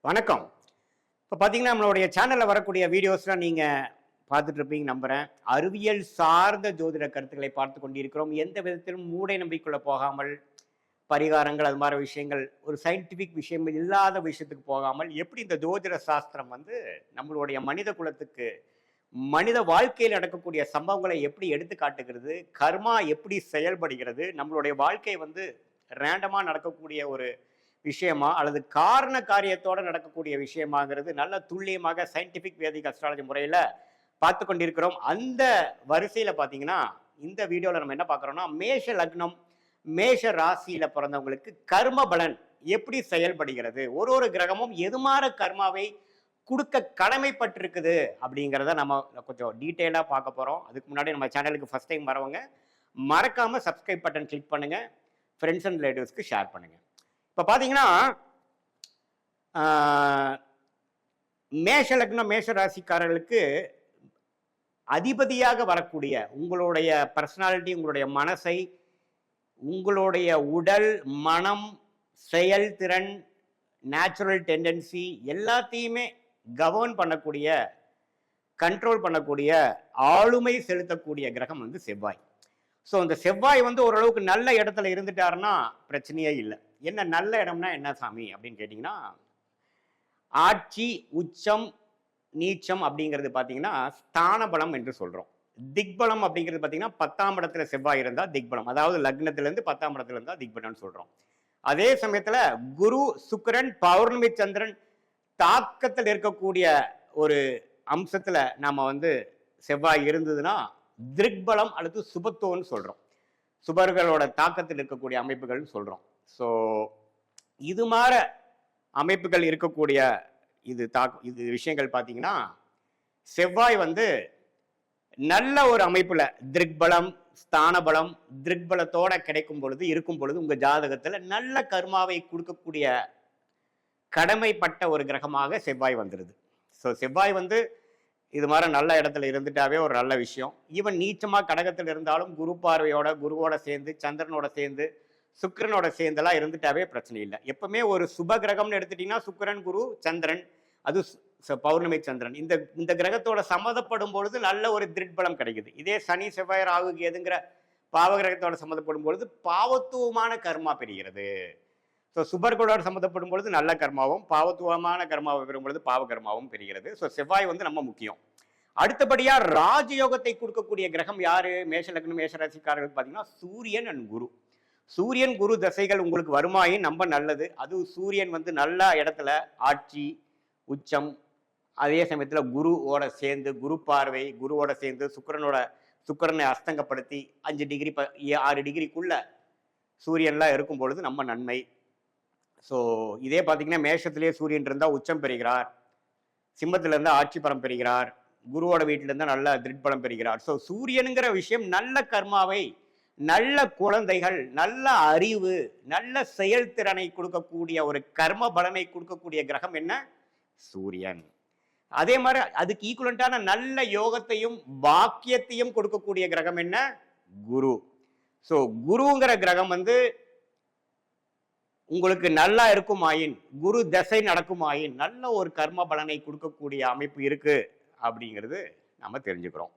வணக்கம். இப்போ பார்த்தீங்கன்னா, நம்மளுடைய சேனல்ல வரக்கூடிய வீடியோஸ்லாம் நீங்க பார்த்துட்டு இருப்பீங்க நம்புறேன். அறிவியல் சார்ந்த ஜோதிட கருத்துக்களை பார்த்துக் கொண்டிருக்கிறோம். எந்த விதத்திலும் மூடை நம்பிக்கைக்குள்ள போகாமல், பரிகாரங்கள் அது மாரி விஷயங்கள், ஒரு சயின்டிஃபிக் விஷயம் இல்லாத விஷயத்துக்கு போகாமல், எப்படி இந்த ஜோதிட சாஸ்திரம் வந்து நம்மளுடைய மனித குலத்துக்கு, மனித வாழ்க்கையில் நடக்கக்கூடிய சம்பவங்களை எப்படி எடுத்து காட்டுகிறது, கர்மா எப்படி செயல்படுகிறது, நம்மளுடைய வாழ்க்கை வந்து ரேண்டமா நடக்கக்கூடிய ஒரு விஷயமா அல்லது காரண காரியத்தோட நடக்கக்கூடிய விஷயமாங்கிறது நல்ல துல்லியமாக சயின்டிபிக் வேதிக் அஸ்ட்ராலஜி முறையில் பார்த்து கொண்டிருக்கிறோம். அந்த வரிசையில் பார்த்தீங்கன்னா இந்த வீடியோவில் நம்ம என்ன பார்க்குறோம்னா, மேஷ லக்னம் மேஷ ராசியில பிறந்தவங்களுக்கு கர்ம பலன் எப்படி செயல்படுகிறது, ஒரு கிரகமும் எதுமாற கர்மாவை கொடுக்க கடமைப்பட்டிருக்குது அப்படிங்கிறத நம்ம கொஞ்சம் டீட்டெயிலாக பார்க்க போகிறோம். அதுக்கு முன்னாடி நம்ம சேனலுக்கு ஃபர்ஸ்ட் டைம் வரவங்க மறக்காம சப்ஸ்கிரைப் பட்டன் கிளிக் பண்ணுங்க, ஃப்ரெண்ட்ஸ் அண்ட் ரிலேட்டிவ்ஸ்க்கு ஷேர் பண்ணுங்க. இப்போ பார்த்தீங்கன்னா, மேஷ லக்னம் மேஷ ராசிக்காரர்களுக்கு அதிபதியாக வரக்கூடிய உங்களுடைய பர்சனாலிட்டி, உங்களுடைய மனசை, உங்களுடைய உடல், மனம், செயல்திறன், நேச்சுரல் டெண்டன்சி எல்லாத்தையுமே கவர்ன் பண்ணக்கூடிய, கண்ட்ரோல் பண்ணக்கூடிய, ஆளுமை செலுத்தக்கூடிய கிரகம் வந்து செவ்வாய். ஸோ இந்த செவ்வாய் வந்து ஓரளவுக்கு நல்ல இடத்துல இருந்துட்டாருன்னா பிரச்சனையே இல்லை. என்ன நல்ல இடம்னா என்ன சாமி அப்படின்னு கேட்டிங்கன்னா, ஆட்சி, உச்சம், நீச்சம் அப்படிங்கிறது பார்த்தீங்கன்னா ஸ்தான பலம் என்று சொல்கிறோம். திக்பலம் அப்படிங்கிறது பார்த்தீங்கன்னா 10ஆம் இடத்துல செவ்வாய் இருந்தால் திக்பலம், அதாவது லக்னத்திலேருந்து 10ஆம் இடத்துல இருந்தால் திக்பலம்னு சொல்கிறோம். அதே சமயத்தில் குரு, சுக்கிரன், பௌர்ணமி சந்திரன் தாக்கத்தில் இருக்கக்கூடிய ஒரு அம்சத்தில் நாம் வந்து செவ்வாய் இருந்ததுன்னா திக்பலம் அல்லது சுபத்துவம்னு சொல்கிறோம். சுபர்களோட தாக்கத்தில் இருக்கக்கூடிய அமைப்புகள்னு சொல்கிறோம். ஸோ இது மாற அமைப்புகள் இருக்கக்கூடிய இது விஷயங்கள் பார்த்தீங்கன்னா, செவ்வாய் வந்து நல்ல ஒரு அமைப்புல திக்பலம், ஸ்தான பலம், திக்பலத்தோட கிடைக்கும் பொழுது இருக்கும் பொழுது உங்க ஜாதகத்துல நல்ல கர்மாவை கொடுக்கக்கூடிய கடமைப்பட்ட ஒரு கிரகமாக செவ்வாய் வந்துடுது. ஸோ செவ்வாய் வந்து இது மாதிரி நல்ல இடத்துல இருந்துட்டாவே ஒரு நல்ல விஷயம். ஈவன் நீச்சமா கடகத்தில் இருந்தாலும் குரு பார்வையோட, குருவோட சேர்ந்து, சந்திரனோட சேர்ந்து, சுக்கிரனோட சேர்ந்தெல்லாம் இருந்துட்டாவே பிரச்சனை இல்லை. எப்பவுமே ஒரு சுப கிரகம்னு எடுத்துட்டீங்கன்னா சுக்கிரன், குரு, சந்திரன், அது பௌர்ணமி சந்திரன், இந்த கிரகத்தோட சம்மந்தப்படும் பொழுது நல்ல ஒரு திக்பலம் கிடைக்குது. இதே சனி, செவ்வாய், ராகு, கேதுங்கிற பாவகிரகத்தோட சம்மந்தப்படும் பொழுது பாவத்துவமான கர்மா பெறுகிறது. ஸோ சுபர்களோட சம்மந்தப்படும் பொழுது நல்ல கர்மாவும், பாவத்துவமான கர்மாவை பெறும் பொழுது பாவ கர்மாவும் பெறுகிறது. ஸோ செவ்வாய் வந்து நம்ம முக்கியம். அடுத்தபடியா ராஜயோகத்தை கொடுக்கக்கூடிய கிரகம் யாரு மேஷ லக்னம் மேஷ ராசிக்காரர்களுக்கு பார்த்தீங்கன்னா சூரியன் அண்ட் குரு. சூரியன் குரு தசைகள் உங்களுக்கு வருமாயின் ரொம்ப நல்லது. அது சூரியன் வந்து நல்ல இடத்துல ஆட்சி, உச்சம், அதே சமயத்தில் குருவோட சேர்ந்து, குரு பார்வை, குருவோட சேர்ந்து சுக்கிரனை அஸ்தங்கப்படுத்தி 5 டிகிரி 6 டிகிரிக்குள்ள சூரியன்லாம் இருக்கும் பொழுது நம்ம நன்மை. ஸோ இதே பார்த்தீங்கன்னா மேஷத்திலேயே சூரியன் இருந்தால் உச்சம் பெறுகிறார், சிம்மத்துல இருந்தால் ஆட்சி பலம் பெறுகிறார், குருவோட வீட்டிலிருந்து நல்ல திக்பலம் பெறுகிறார். ஸோ சூரியனுங்கிற விஷயம் நல்ல கர்மாவை, நல்ல குழந்தைகள், நல்ல அறிவு, நல்ல செயல்திறனை கொடுக்கக்கூடிய ஒரு கர்ம பலனை கொடுக்கக்கூடிய கிரகம் என்ன? சூரியன். அதே மாதிரி அதுக்கு ஈக்குவலண்டான நல்ல யோகத்தையும் பாக்கியத்தையும் கொடுக்கக்கூடிய கிரகம் என்ன? குரு. ஸோ குருங்கிற கிரகம் வந்து உங்களுக்கு நல்லா இருக்குமாயின், குரு தசை நடக்குமாயின் நல்ல ஒரு கர்ம பலனை கொடுக்கக்கூடிய அமைப்பு இருக்கு அப்படிங்கிறது நம்ம தெரிஞ்சுக்கிறோம்.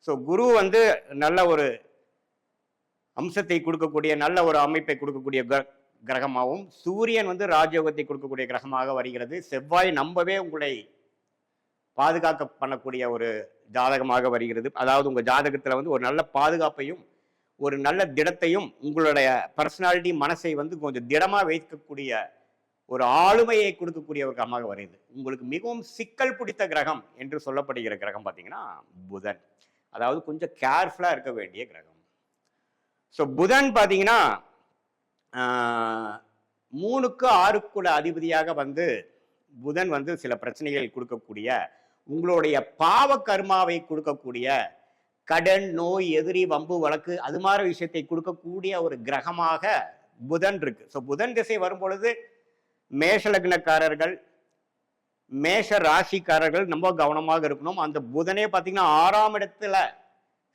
ஸோ குரு வந்து நல்ல ஒரு அம்சத்தை கொடுக்கக்கூடிய, நல்ல ஒரு அமைப்பை கொடுக்கக்கூடிய கிரகமாகவும், சூரியன் வந்து ராஜயோகத்தை கொடுக்கக்கூடிய கிரகமாக வருகிறது. செவ்வாய் நம்பவே உங்களை பாதுகாக்க பண்ணக்கூடிய ஒரு ஜாதகமாக வருகிறது. அதாவது உங்க ஜாதகத்துல வந்து ஒரு நல்ல பாதுகாப்பையும், ஒரு நல்ல திடத்தையும், உங்களுடைய பர்சனாலிட்டி, மனசை வந்து கொஞ்சம் திடமா வைக்கக்கூடிய ஒரு ஆளுமையை கொடுக்கக்கூடிய ஒரு கிரகமாக வருது. உங்களுக்கு மிகவும் சிக்கல் பிடித்த கிரகம் என்று சொல்லப்படுகிற கிரகம் பார்த்தீங்கன்னா புதன். அதாவது கொஞ்சம் கேர்ஃபுல்லா இருக்க வேண்டிய கிரகம். ஸோ புதன் பார்த்தீங்கன்னா 3க்கு 6க்குள்ள அதிபதியாக வந்து புதன் வந்து சில பிரச்சனைகள் கொடுக்கக்கூடிய, உங்களுடைய பாவ கர்மாவை கொடுக்கக்கூடிய, கடன், நோய், எதிரி, வம்பு, வழக்கு அது மாதிரி விஷயத்தை கொடுக்கக்கூடிய ஒரு கிரகமாக புதன் இருக்கு. ஸோ புதன் திசை வரும் பொழுது மேஷ லக்னக்காரர்கள், மேஷ ராசிக்காரர்கள் ரொம்ப கவனமாக இருக்கணும். அந்த புதனே பார்த்தீங்கன்னா 6ஆம் இடத்துல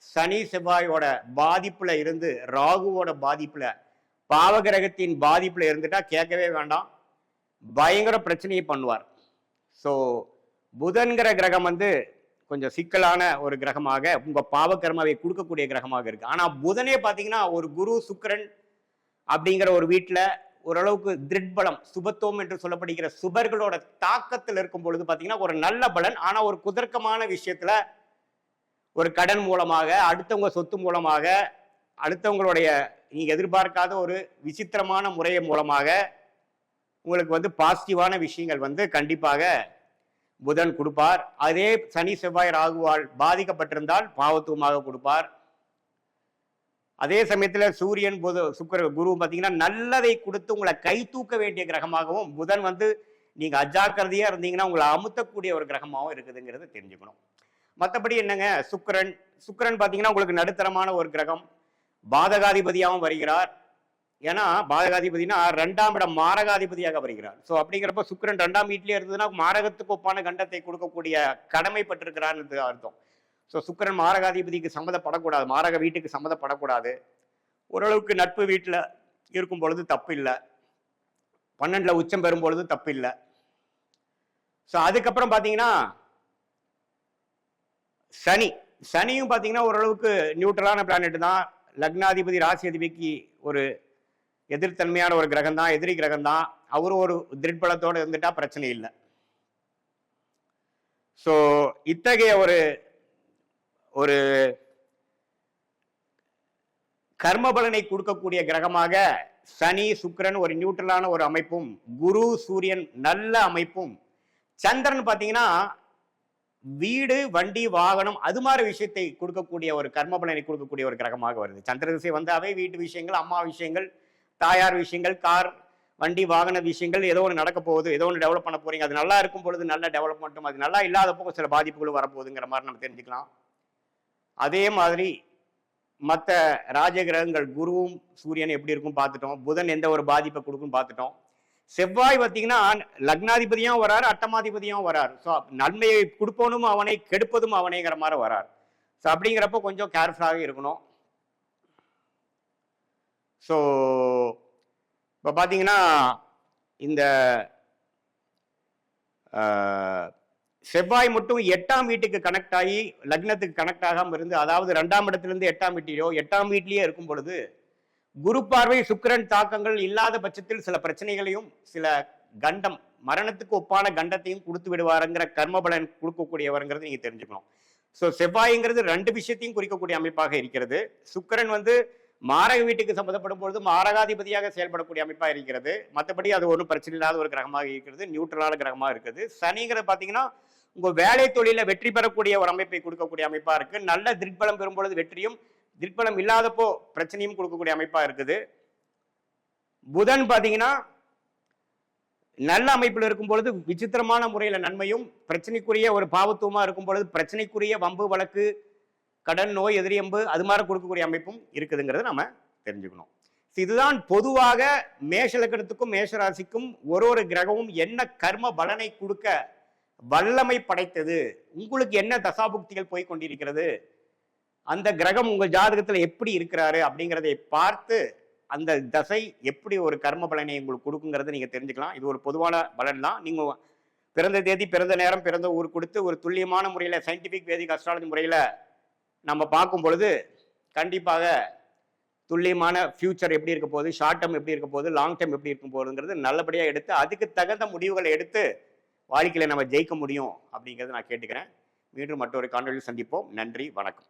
சனி செவ்வாயோட பாதிப்புல இருந்து, ராகுவோட பாதிப்புல, பாவகிரகத்தின் பாதிப்புல இருந்துட்டா கேட்கவே வேண்டாம். பயங்கர பிரச்சனையை பண்ணுவார். ஸோ புதன்கிற கிரகம் வந்து கொஞ்சம் சிக்கலான ஒரு கிரகமாக உங்க பாவகர்மாவை கொடுக்கக்கூடிய கிரகமாக இருக்கு. ஆனா புதனே பார்த்தீங்கன்னா ஒரு குரு சுக்கிரன் அப்படிங்கிற ஒரு வீட்டில் ஓரளவுக்கு திருட்பலம் சுபத்துவம் என்று சொல்லப்படுகிற சுபர்களோட தாக்கத்தில் இருக்கும் பொழுது பார்த்தீங்கன்னா ஒரு நல்ல பலன். ஆனா ஒரு குதர்க்கமான விஷயத்துல ஒரு கடன் மூலமாக, அடுத்தவங்க சொத்து மூலமாக, அடுத்தவங்களுடைய நீங்க எதிர்பார்க்காத ஒரு விசித்திரமான முறை மூலமாக உங்களுக்கு வந்து பாசிட்டிவான விஷயங்கள் வந்து கண்டிப்பாக புதன் கொடுப்பார். அதே சனி செவ்வாய் ராகுவால் பாதிக்கப்பட்டிருந்தால் பாவத்துவமாக கொடுப்பார். அதே சமயத்துல சூரியன் சுக்கிர குரு பார்த்தீங்கன்னா நல்லதை கொடுத்து உங்களை கை தூக்க வேண்டிய கிரகமாகவும் புதன் வந்து நீங்க அஜாக்கிரதையா இருந்தீங்கன்னா உங்களை அமுத்தக்கூடிய ஒரு கிரகமாகவும் இருக்குதுங்கிறத தெரிஞ்சுக்கணும். மற்றபடி என்னங்க, சுக்கிரன் சுக்கிரன் பார்த்தீங்கன்னா உங்களுக்கு நடுத்தரமான ஒரு கிரகம், பாதகாதிபதியாகவும் வருகிறார். ஏன்னா பாதகாதிபதினா 2ஆம் இடம் மாரகாதிபதியாக வருகிறார். ஸோ அப்படிங்கிறப்ப சுக்கிரன் 2ஆம் வீட்டிலே இருந்ததுன்னா மாரகத்துக்கு ஒப்பான கண்டத்தை கொடுக்கக்கூடிய கடமைப்பட்டிருக்கிறான்னு அர்த்தம். ஸோ சுக்கிரன் மாரகாதிபதிக்கு சம்மதப்படக்கூடாது, மாரக வீட்டுக்கு சம்மதப்படக்கூடாது. ஓரளவுக்கு நட்பு வீட்டில் இருக்கும் பொழுது தப்பு இல்லை, 12ல் உச்சம் பெறும் பொழுது தப்பு இல்லை. ஸோ அதுக்கப்புறம் பார்த்தீங்கன்னா சனியும் பார்த்தீங்கன்னா ஓரளவுக்கு நியூட்ரலான பிளானட் தான். லக்னாதிபதி ராசி அதிபதிக்கு ஒரு எதிர்த்தன்மையான ஒரு கிரகம் தான், எதிரி கிரகம் தான். அவரும் ஒரு திருட்பலத்தோடு இருந்துட்டா பிரச்சனை இல்லை. ஸோ இத்தகைய ஒரு ஒரு கர்ம பலனை கொடுக்கக்கூடிய கிரகமாக சனி சுக்கிரன் ஒரு நியூட்ரலான ஒரு அமைப்பும், குரு சூரியன் நல்ல அமைப்பும், சந்திரன் பார்த்தீங்கன்னா வீடு வண்டி வாகனம் அது மாதிரி விஷயத்தை கொடுக்கக்கூடிய ஒரு கர்ம பலனை கொடுக்கக்கூடிய ஒரு கிரகமாக வருது. சந்திர திசை வந்தாவே வீட்டு விஷயங்கள், அம்மா விஷயங்கள், தாயார் விஷயங்கள், கார் வண்டி வாகன விஷயங்கள், ஏதோ ஒன்று நடக்க போகுது, ஏதோ ஒன்று டெவலப் பண்ண போறீங்க. அது நல்லா இருக்கும் பொழுது நல்ல டெவலப்மெண்ட்டும், அது நல்லா இல்லாத போக சில பாதிப்புகளும் வரப்போகுதுங்கிற மாதிரி நம்ம தெரிஞ்சுக்கலாம். அதே மாதிரி மற்ற ராஜகிரகங்கள் குருவும் சூரியன் எப்படி இருக்கும் பார்த்துட்டோம், புதன் எந்த ஒரு பாதிப்பை கொடுக்கும் பார்த்துட்டோம். செவ்வாய் பார்த்தீங்கன்னா லக்னாதிபதியும் வராரு, அட்டமாதிபதியும் வராரு. ஸோ நன்மையை கொடுப்பவனும் அவனை, கெடுப்பதும் அவனைங்கிற மாதிரி வராரு. ஸோ அப்படிங்கிறப்ப கொஞ்சம் கேர்ஃபுல்லாக இருக்கணும். ஸோ இப்போ பார்த்தீங்கன்னா இந்த செவ்வாய் மட்டும் 8ஆம் வீட்டுக்கு கனெக்ட் ஆகி லக்னத்துக்கு கனெக்ட் ஆகாமல் இருந்து, அதாவது 2ஆம் இடத்திலிருந்து 8ஆம் வீட்டிலோ 8ஆம் வீட்டிலேயே இருக்கும் பொழுது குரு பார்வை சுக்கிரன் தாக்கங்கள் இல்லாத பட்சத்தில் சில பிரச்சனைகளையும் சில கண்டம் மரணத்துக்கு ஒப்பான கண்டத்தையும் கொடுத்து விடுவாருங்கிற கர்மபலன் கொடுக்கக்கூடியவருங்கிறது நீங்க தெரிஞ்சுக்கணும். ஸோ செவ்வாய்ங்கிறது 2 விஷயத்தையும் குறிக்கக்கூடிய அமைப்பாக இருக்கிறது. சுக்கிரன் வந்து மாரக வீட்டுக்கு சம்மந்தப்படும் பொழுது மாரகாதிபதியாக செயல்படக்கூடிய அமைப்பாக இருக்கிறது. மற்றபடி அது ஒன்றும் பிரச்சனை இல்லாத ஒரு கிரகமாக இருக்கிறது, நியூட்ரலான கிரகமாக இருக்குது. சனிங்கிறது பார்த்தீங்கன்னா உங்க வேலை தொழில வெற்றி பெறக்கூடிய ஒரு அமைப்பை கொடுக்கக்கூடிய அமைப்பா இருக்கு. நல்ல திருப்பலம் பெறும்பொழுது வெற்றியும், திருப்பலம் இல்லாதப்போ பிரச்சனையும் கொடுக்கக்கூடிய அமைப்பா இருக்குது. புதன் பார்த்தீங்கன்னா நல்ல அமைப்பில் இருக்கும் பொழுது விசித்திரமான முறையில நன்மையும், பிரச்சனைக்குரிய ஒரு பாவத்துவமா இருக்கும் பொழுது பிரச்சனைக்குரிய வம்பு வழக்கு கடன் நோய் எதிரியம்பு அது மாதிரி கொடுக்கக்கூடிய அமைப்பும் இருக்குதுங்கிறத நம்ம தெரிஞ்சுக்கணும். இதுதான் பொதுவாக மேஷ லக்னத்துக்கும் மேஷராசிக்கும் ஒரு கிரகமும் என்ன கர்ம பலனை கொடுக்க வல்லமை படைத்தது, உங்களுக்கு என்ன தசாபுக்திகள் போய் கொண்டிருக்கிறது, அந்த கிரகம் உங்கள் ஜாதகத்தில் எப்படி இருக்கிறாரு அப்படிங்கிறதை பார்த்து அந்த தசை எப்படி ஒரு கர்ம பலனை உங்களுக்கு கொடுக்குங்கிறத நீங்க தெரிஞ்சுக்கலாம். இது ஒரு பொதுவான பலன் தான். நீங்க பிறந்த தேதி, பிறந்த நேரம், பிறந்த ஊர் கொடுத்து ஒரு துல்லியமான முறையில் சயின்டிபிக் வேதிக் அஸ்ட்ராலஜி முறையில் நம்ம பார்க்கும் பொழுது கண்டிப்பாக துல்லியமான ஃபியூச்சர் எப்படி இருக்க போகுது, ஷார்ட் டேர்ம் எப்படி இருக்க போகுது, லாங் டேர்ம் எப்படி இருக்க போகுதுங்கிறது நல்லபடியாக எடுத்து அதுக்கு தகுந்த முடிவுகளை எடுத்து வாழ்க்கையில் நம்ம ஜெயிக்க முடியும் அப்படிங்கிறத நான் கேட்டுக்கிறேன். மீண்டும் மற்றொரு காணொலியில் சந்திப்போம். நன்றி, வணக்கம்.